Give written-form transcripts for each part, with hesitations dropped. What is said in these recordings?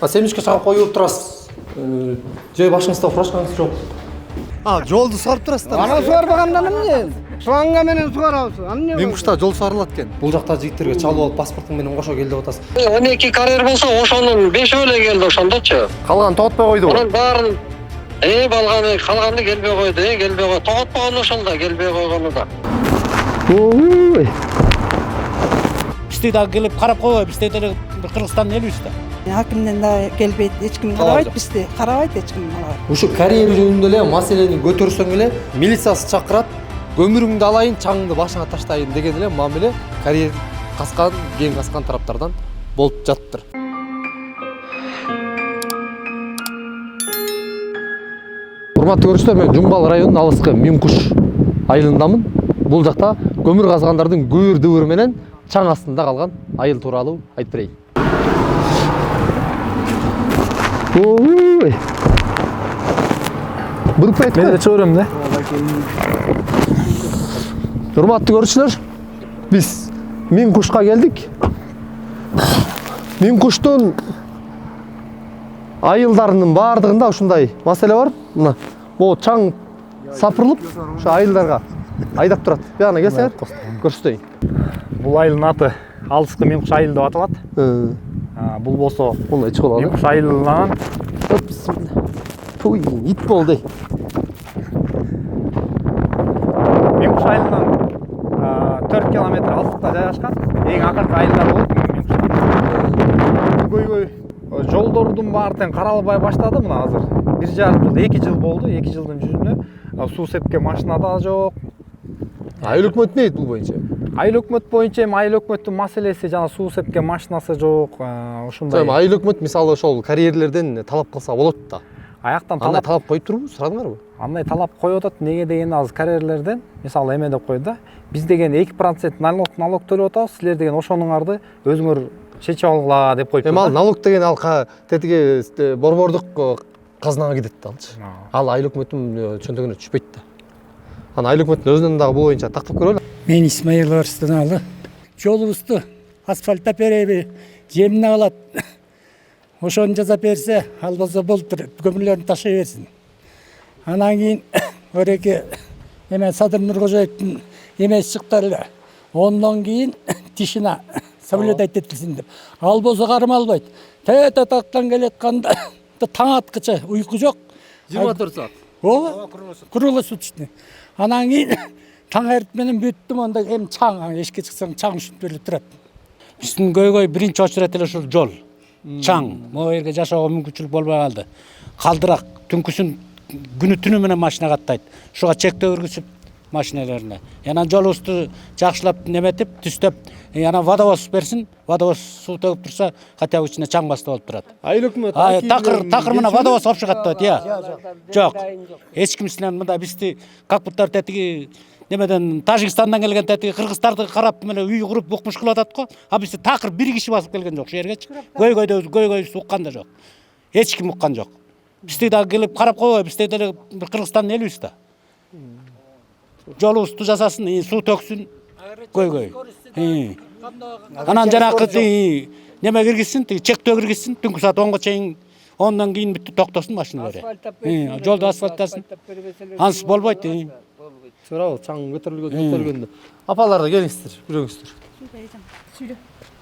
Семишке чагып коюп турасыз. Же башыңызда урашканыңыз жок. Жолду сугарып турасыздар. Ана сугарбагандан эмне? Суганга менен сугарабыз. Эмне? Мен кушта жол сугарылат экен. Бул жакта жигиттерге чалып алып паспортуң менен кошо кел деп атасыз. 12 карьер болсо ошонун 5 эле келди ошондочу. Калган тоготпой койду. Анын баарын калганы келбей койду, келбей койду. Тоготпогон ошол да, келбей койгону да. Ой. Бизди дагы келип карап койбой, бизде деле Кыргызстандын элибиз да. Акимден да келбейт, эч ким карабайт бизди, карабайт эч ким алар. Ушу карьер жөнүндө эле маселени көтөрсөң эле милициясы чакырат, көмүрүңдү алайын, чаңыңды башыңа таштайын деген эле мамиле карьер каскан, кең каскан тараптардан болуп жатыптыр. Урматтуу көрүүчүлөр, мен Жумбал районунун алыскы Мимкуш айылындамын. Бул жакта көмүр казгандардын көбүр-дүбүрү менен чаң астында калган айыл тууралуу айтып берейин. Ой. Буруп айтып. Мен да чыгарам да. Урматтуу көрүүчүлөр, биз Мимкушка келдик. Мимкуштун айылдарынын баардыгында ушундай маселе бар. Мына могу чаң сапырылып, ошо айылдарга айдап турат. Бияна келсеңер, көрсөтөйүн. Бул айылдын аты Алыскы Мимкуш айылы деп аталат. Бул болсо Мына ичи кылалы. Мимкуш айылынан Туй, ит болду. Мимкуш айылынан 4 километр алыстыкта жайгашкан. Эң акыркы айылдар болуп Мимкуш. Жолдордун баары тең каралбай баштады мына азыр. 1,5 жыл, 2 жыл болду. 2 жылдын жүзүнө суу сепке машина да жок. Айыл өкмөт не дейт бул боюнча? Айыл өкмөт боюнча айыл өкмөттүн маселеси жана суу сепке машинасы жок. Ушундай. Айыл өкмөт мисалы ошол карьерлерден талап кылса болот да. Аяктан Андай талап коюп турбу, сурадыңарбы? Андай талап коюп атат. Неге деген азыр карьерлерден, мисалы эме деп койду да. Биз деген 2% налог төлөп атабыз, силер деген ошонуңарды өзүңөр чечип алгыла деп коюп. Эми ал налог деген ал тетиги борбордук казынага кетет да алчы. Ал айыл өкмөттүн чөнтөгүнө түшпөйт да. Аны айыл өкмөттүн өзүнөн дагы бул боюнча тактап көрөлү. Мен Исмаил Арстаналы. Жолубузду асфальттап береби, жемине алат. Ошону жасап берсе, ал болсо болуптур, көмүрлөрүн ташый берсин. Анан кийин ореке эме Садыр Нуркожоевдун эмеси чыкты эле. Ондон кийин тишина самолет айтетилсин деп. Ал болсо кармалбайт. Тете тактан келатканда таң аткыча уйку жок. 24 саат. Ооба, круглосуточный. Анан кийин таң эрт менен бүттүм, анда эми чаң, эшикке чыксаң чаң үшүп берип турат. Биздин көйгөй биринчи очередь эле ушул жол. Чаң, могу жерге жашоого мүмкүнчүлүк болбой калды. Калдырак, түнкүсүн күнү түнү менен машина каттайт. Ушуга чектөө киргизип машиналарына. Анан жолубузду жакшылап неметип, түздөп, анан водовоз берсин. Водовоз суу төгүп турса, хотя бы ичине чаң басты болуп турат. Айыл өкмөт Такыр менен водовоз алып чыгат дейт, Жок. Эч ким силен мында бизди как будто тетиги немеден Тажикстандан келген тетиги кыргыздарды карап менен үй куруп укмуш кылып атат го. А бизди такыр бир киши басып келген жок ушул жергечи. Көйгөйүбүздү уккан да жок. Эч ким уккан жок. Бизди дагы келип карап койбой, бизде деле Кыргызстандын элибиз да. Жолубузду жасасын, суу төксүн, көйгөй. Анан жанакы неме киргизсин, чектөө киргизсин, түнкү саат 10го чейин, ондон кийин бүттү токтосун машиналары. Жолду асфальттасын. Ансыз болбойт. Сурабы, чаң көтөрүлгөндө. Апалар да келиңиздер, жүрүңүздөр.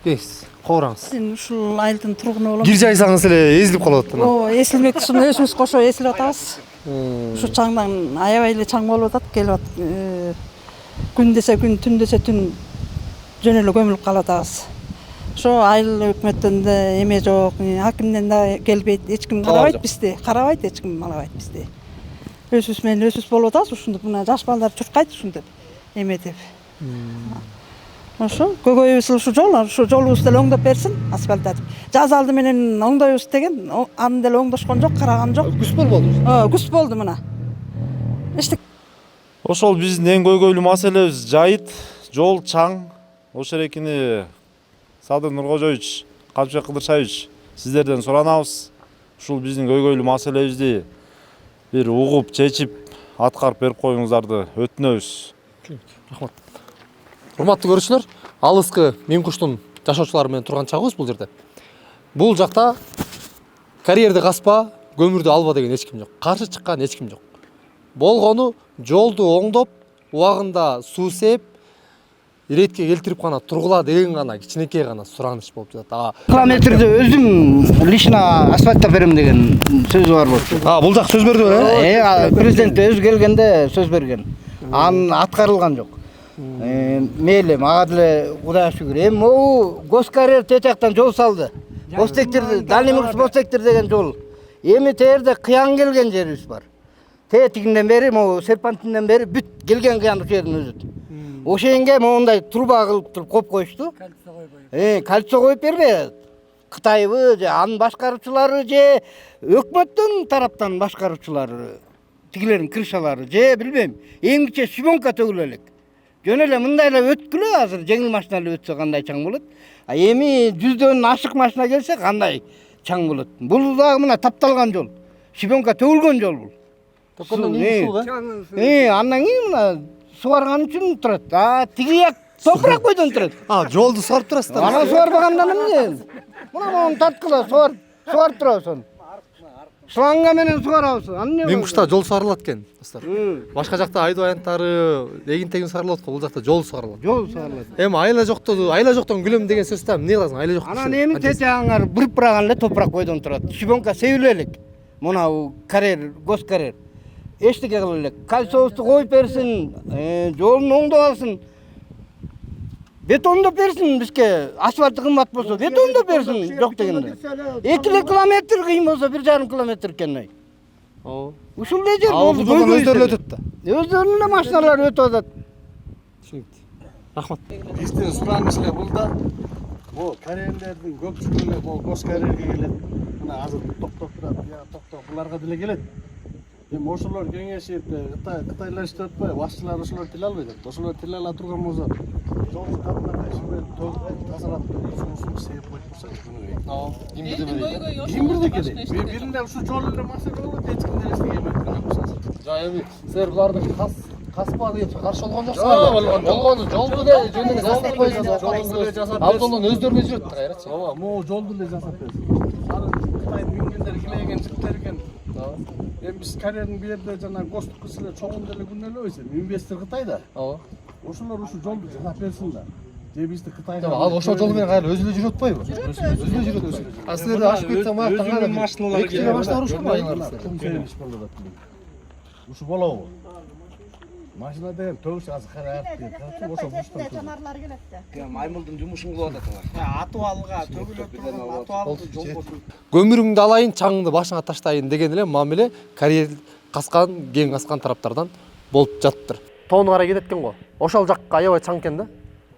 Келиңиз, коораңыз. Сен ушул айылдын тургуну болом. Кир жайсаңыз эле эзилип калып атат. Ооба, эсилбек ушуну өзүбүз кошо эсилип атабыз. Ушу чаңдан аябай эле чаң болуп атат, келип атат. Күн десе күн, түн десе түн жөн эле көмүлүп калып атабыз. Ошо айыл өкмөттөн да эме жок, акимден да келбейт, эч ким карабайт бизди, эч ким алабайт бизди. Өзүбүз менен өзүбүз болуп атабыз, ушундук мына жаш балдар чуркайт ушинтип эме деп. Ошо көйгөйүбүз ушу жолубузду деле оңдоп берсин, асфальттатып. Жаз алды менен оңдойбуз деген, аны деле оңдошкон жок, караган жок. Күз болбоду. Күз болду мына. Эчтек. Ошол биздин эң көйгөйлүү маселебиз жайыт, жол чаң. Ошол экини Садыр Нуркожоевич, Калчыбек Кыдыршаевич сиздерден суранабыз. Ушул биздин көйгөйлүү маселебизди бир угуп, чечип, аткарып берип коюңуздарды өтүнөбүз. Рахмат. Урматтуу көрүүчүлөр, алыскы Мимкуштун жашоочулары менен турган чагыбыз бул жерде. Бул жакта карьерди каспа, көмүрдү алба деген эч ким жок. Каршы чыккан эч ким жок. Болгону жолду оңдоп, убагында суу сээп, иретке келтирип гана тургула деген гана кичинекей гана сураныч болуп жатат. Километрди өзүм лично асфальттап берем деген сөзү бар болчу. Бул жак сөз берди беле? Президент өзү келгенде сөз берген. Анын аткарылган жок. Мейли, мага деле Кудайга шүгүр. Эми могу госкарьер тетияктан жол салды. Бостектир, Дальнемыгыс Бостектир деген жол. Эми терде кыян келген жерибиз бар. Тетигинден бери, могу серпантинден бери бүт келген кыян ушердин өзү. Ошенге моундай труба кылып туруп коюп коюшту. Кольцо коюп бербей. Кытайбы же анын башкаруучулары же өкмөттүн тараптан башкаруучулары, тигилердин крышалары же билбейм. Эң кичи щебенка төгүлө элек. Жөн эле мындай эле өткүлө азыр жеңил машина эле өтсө кандай чаң болот. Эми 100дөн ашык машина келсе кандай чаң болот. Бул дагы мына тапталган жол. Щебенка төгүлгөн жол бул. Токондон кийин суу Андан кийин мына суарган үчүн турат. Тиги як топурак бойдон турат. Жолду суарып турасыздар. Ана суарбагандан эмне? Мына мону тарткыла суарып турабыз. Шланга менен суарабыз. Мен кушта жол суарылат экен, достор. Башка жакта айдоо аянттары эгин-тегин суарылат го, бул жакта жол суарылат. Жол суарылат. Эми айла жоктон күлөм деген сөз да эмне кыласың? Айла жок. Анан эми тетягаңар бырып-быраган эле топурак бойдон турат. Щебенка себиле элек. Мына карьер, госкарьер. Эчтеке кыла элек. Кольцобузду коюп берсин, жолун оңдоп алсын. Бетондоп берсин бизге. Асфальты кымбат болсо, бетондоп берсин, жок дегенде. 2 километр кыйын болсо 1,5 километр экен. Ушул эле жер болду. Өздөрү өтөт да. Өздөрүнүн эле машиналары өтүп атат. Түшүнүктүү. Рахмат. Биздин сураныч эле бул да. Бул карьерлердин көпчүлүгү эле бул госкарьерге келет. Мына азыр токтоп турат, токтоп буларга деле келет. Эми ошолор кеңешип, Кытайлар иштеп атпайбы? Башчылар ошолор тиле албайт. Ошолор тиле ала турган болсо, жолду катмай шибет төгүп, тазалап, суусун сээп коюп турса, кимбирде келет. Биринде ушу жол эле маселе болот, эч ким эчтеке эметкен. Жа эми силер буларды каспа деп каршы болгон жоксуңар. Болгону жолду деле жөнүндө жасап койсуңар. Абдолдон өздөрүнө жүрөт кайрачы. Ооба, могу жолду эле жасап берсин. Аны Кытайдын мингендер килеген жыктар экен. Эми биз карьердин бу жерде жана гостук кызылар чоңун деле күнөөлөбүз. Инвестор Кытайда. Ооба. Ошолор ушу жолду жасап берсин да. Же бизди Кытайга. Ал ошол жол менен кайра өзү эле жүрүп атпайбы? Өзү эле жүрөт. А силерде ашып кетсе маяктан кайра машиналар келет. Машина урушпайбы айылыңарда? Ушу болобу? Машина деген төгүш азыр карап ошо буштан. Жанарлар келет да. Маймылдын жумушун кылып атат алар. Атыбалга төгүлөт турган атыбалды жол болсун. Көмүрүңдү алайын, чаңыңды башыңа таштайын деген эле мамиле карьер каскан, кен каскан тараптардан болуп жатыптыр. Тоону карай кетет экен го. Ошол жакка аябай чаң экен да.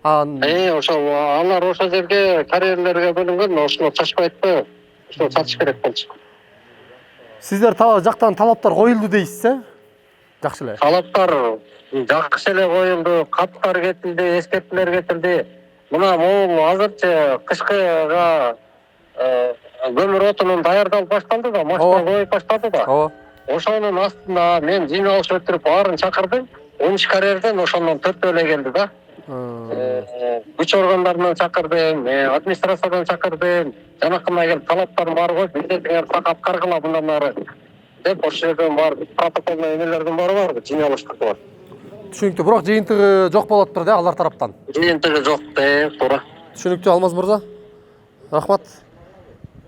Ошол алар ошол жерге карьерлерге бөлүнгөн, ошону чачпайтпы? Ошону чачыш керек болчу. Сиздер жактан талаптар коюлду дейсиз, жакшы эле. Талаптар жакшы эле коюлду, каттар кетилди, эскертүүлөр кетилди. Мына могул азырчы кышкыга көмүр отунун даярдалып башталды да, машина коюп баштады да. Ооба. Ошонун астында мен жыйналыш өтүрүп баарын чакырдым. 13 карьерден ошондон 4 эле келди да. Күч органдарынан чакырдым, администрациядан чакырдым. Жанакына келип талаптарын баары коюп, милдетиңер так аткаргыла мындан ары деп ошол жерден бар протоколдун эмелердин баары бар, жыйналыштык бар. Түшүнүктүү, бирок жыйынтыгы жок болоттур да алар тараптан. Жыйынтыгы жок, туура. Түшүнүктүү Алмаз мырза. Рахмат.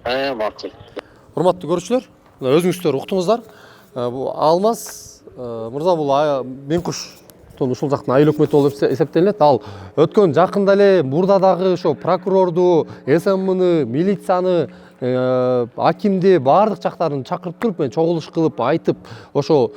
Макул. Урматтуу көрүүчүлөр, өзүңүздөр уктуңуздар. Алмаз мырза бул Менкуш ушул жактын айыл өкмөтү болуп эсептелет. Ал өткөн жакында эле мурда дагы ошо прокурорду, СМны, милицияны, акимди баардык жактарын чакырып туруп, мен чогулуш кылып айтып, ошо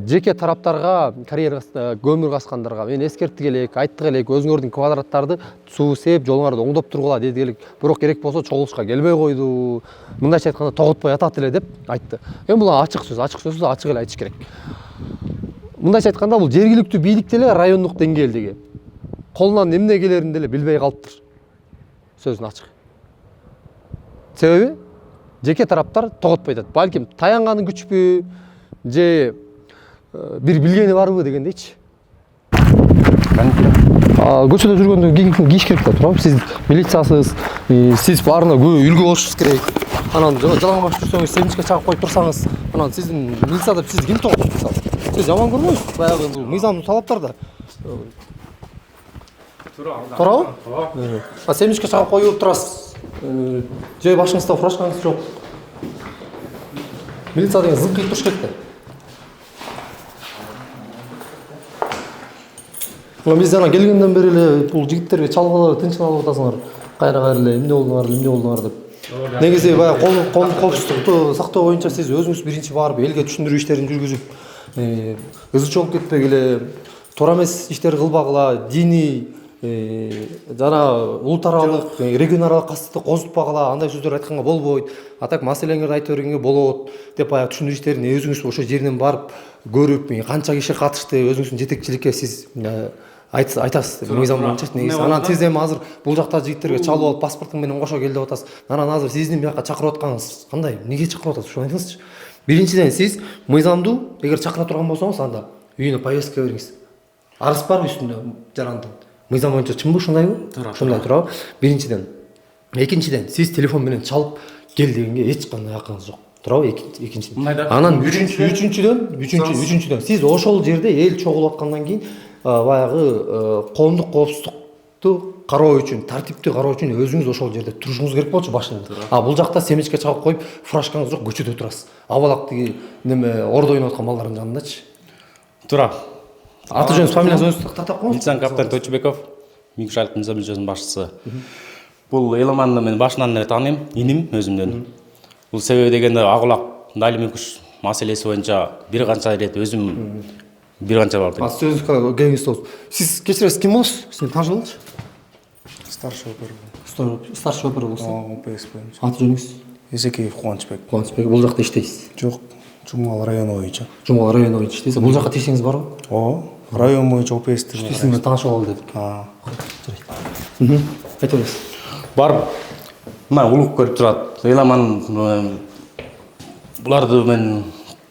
жеке тараптарга, карьер көмүр каскандарга мен эскерттик элек, айттык элек, өзүңөрдүн квадраттарды суу сээп, жолуңарды оңдоп тургула дедик элек. Бирок керек болсо чогулушка келбей койду. Мындайча айтканда тоготпой атат эле деп айтты. Эми бул ачык сөз, ачык эле айтыш керек. Мындайча айтканда бул жергиликтүү бийлик деле райондук деңгээлдеги колунан эмне келерин деле билбей калыптыр. Сөзүн ачык. Себеби жеке тараптар тоготпой атат. Балким таянганын күчпү же бир билгени барбы дегендейчи. Көчөдө жүргөндө кийиш керек да туурабы? Сиз милициясыз, сиз баарына үлгү болушуңуз керек. анан жалаңбаш жүрсөңүз семичке чагып коюп турсаңыз, анан сиздин милицияда сизди ким тогот мисалы? Сиз жаман көрбөйсүз, баягы бул мыйзамдуу талаптарда. Туурабы? Семичке чагып коюп турасыз. Же башыңызда фуражкаңыз жок. Милиция деген зың кыйып туруш керек да. Биз жана келгенден бери эле бул жигиттерге чалгылап тынчын алып атасыңар. Кайра эле эмне болдуңар деп. Негизи баягы коомдук коопсуздукту сактоо боюнча сиз өзүңүз биринчи барып элге түшүндүрүү иштерин жүргүзүп, ызы чогуп кетпегиле эле, туура эмес иштерди кылбагыла, диний жана улут аралык, регион аралык кастыкты козутпагыла, андай сөздөр айтканга болбойт. Атак маселеңерди айта бергенге болот деп баягы түшүндүрүү иштерин өзүңүз ошо жеринен барып көрүп, канча киши катышты, өзүңүздүн жетекчиликке сиз айтасыз мыйзам боюнча негизи. Анан сиз эми азыр бул жакта жигиттерге чалып алып паспортуң менен кошо кел деп атасыз. Анан азыр сиздин бияка чакырып атканыңыз кандай? Эмнеге чакырып атасыз? Ушуну айтыңызчы. Биринчиден сиз мыйзамдуу эгер чакыра турган болсоңуз анда үйүнө повестка бериңиз. Арыз барбы үстүндө жарандын? Мыйзам боюнча чынбы ушундайбы? Ушундай туурабы? Биринчиден. Экинчиден сиз телефон менен чалып кел дегенге эч кандай акыңыз жок. Туурабы? Экинчиден. Анан үчүнчүдөн сиз ошол жерде эл чогулуп аткандан кийин баягы коомдук коопсуздукту кароо үчүн, тартиптүү кароо үчүн өзүңүз ошол жерде турушуңуз керек болчу башында. Бул жакта семичке чагып коюп, фуражкаңыз жок, көчөдө турасыз. Абалак тиги неме ордо ойноп аткан балдардын жанындачы. Туура. Аты жөнүңүз, фамилияңызды тартап коюңуз. Милициянын капитаны Точубеков, Миңкушайлык милиция бөлүмчөсүнүн башчысы. Бул Эламанды мен башынан эле тааныйм, иним өзүмдөн. Бул себеби дегенде Агулак Дали Миңкуш маселеси боюнча бир канча ирет өзүм бир канча барды. Сөзүңүзгө келиңиз болсун. Сиз кечиресиз, ким болосуз? Сизди таанышып алчы? Старший опер. Старший опер болсун. ОПС боюнча. Аты жөнүңүз? Эсекеев Кубанычбек. Кубанычбек, бул жакта иштейсиз? Жок, Жумгал району боюнча. Жумгал району боюнча иштейсиз. Бул жакка тиешеңиз барбы? Район боюнча ОПС-ти. Сиз менен таанышып алалы дедик. Айта бересиз. Барып, мына улук көрүп турат. Эламан буларды мен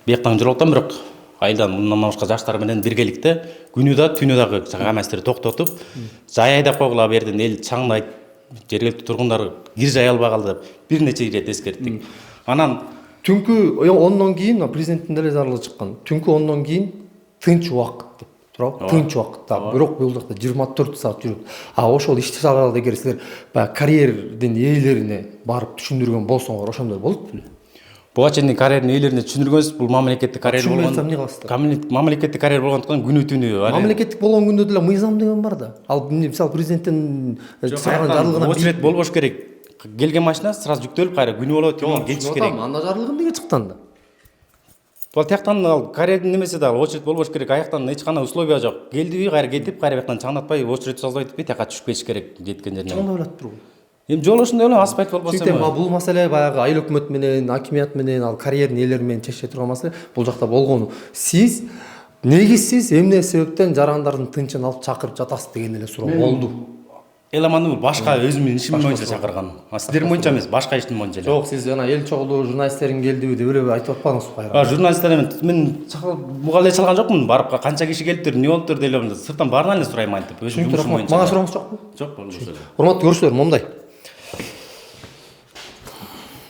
бияктан жүрүп атам, бирок айылдан мындан башка жаштар менен биргеликте күнү да түнү дагы камазды токтотуп, жай айдап койгула бердин, эл чаңдайт, жергиликтүү тургундар кир жай албай калды деп бир нече ирет эскерттик. Анан түнкү 10дон кийин президенттин деле зарылы чыккан. Түнкү 10дон кийин тынч убакыт деп. Туурабы? Тынч убакытта. Бирок бул жакта 24 саат жүрөт. Ошол ишти чараларды эгер силер баягы карьердин ээлерине барып түшүндүргөн болсоңор, ошондой болот беле? буга чейин карьердин ээлерине түшүндүргөнбүз. Бул мамлекеттик карьер болгон. Мамлекеттик карьер болгондуктан күнү түнү. Мамлекеттик болгон күндө деле мыйзам деген бар да. Ал мисалы президенттин чыгарган жарлыгына очередь болбош керек. Келген машина сразу жүктөлүп кайра күнү болот, түнү кетиш керек. Анда жарлыгы эмнеге чыкты анда? Бул тияктан ал карьердин немеси да очередь болбош керек. Аяктан эч кандай условия жок. Келдиби, кайра кетип, кайра бияктан чаңдатпай очередь созбайтпы, тияка түшүп кетиш керек жеткен жерине. Чоңдой билет турбу? Эми жол ошондой эле асфальт болбосо. Сөйтсөм, бул маселе баягы айыл өкмөт менен, акимият менен, ал карьердин ээлери менен чечише турган маселе. Бул жакта болгону. Сиз негизсиз эмне себептен жарандардын тынчын алып чакырып жатасыз деген эле суроо болду. Эламанды бул башка өзүмдүн ишим боюнча чакырган. Сиздер боюнча эмес, башка иштин боюнча эле. Жок, сиз жана эл чогулуу журналисттериң келдиби деп эле айтып атпадыңызбы кайра? Журналисттер мен буга эле чалган жокмун. Барып канча киши келиптир, эмне болуптур деп эле сырттан баарынан эле сурайм айтып. Өзүм жумушум боюнча. Мага сурооңуз жокпу? Жок, болбосо эле. Урматтуу көрүүчүлөр, момундай.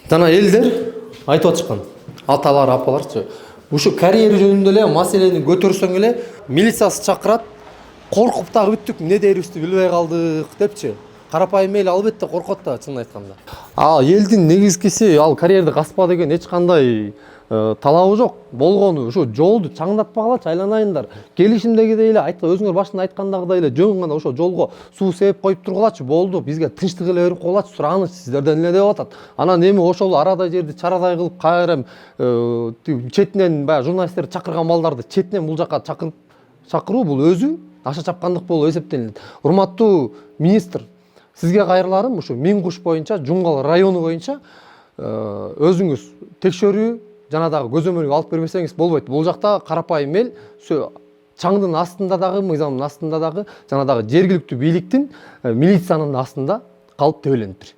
Жана элдер айтып атышкан. Аталар, апаларчы. Ушу карьера жөнүндө эле маселени көтөрсөң эле милициясы чакырат. Коркуп дагы бүттүк, эмне дээрибизди билбей калдык депчи. Карапайым эл албетте коркот да, чынын айтканда. Элдин негизгиси ал карьерди каспа деген эч кандай талабы жок. Болгону ушу жолду чаңдатпагылачы, айланайындар. Келишимдегидей эле өзүңөр башында айткандагыдай эле жөн гана ошо жолго суу сээп коюп тургулачы, болду. Бизге тынчтык эле берип койгулачы, сураныч сиздерден эле деп атат. Анан эми ошол арада жерди чарадай кылып кайра четинен баягы журналисттерди чакырган балдарды четинен бул жака чакыруу бул өзү аша чапкандык болуп эсептелет. Урматтуу министр, сизге кайрыларым ушу Миңкуш боюнча, Жумгал району боюнча өзүңүз текшерүү жана дагы көзөмөлгө алып бербесеңиз болбойт. Бул жакта карапайым эл чаңдын астында дагы, мыйзамдын астында дагы, жана дагы жергиликтүү бийликтин, милициянын астында калып тебелениптир.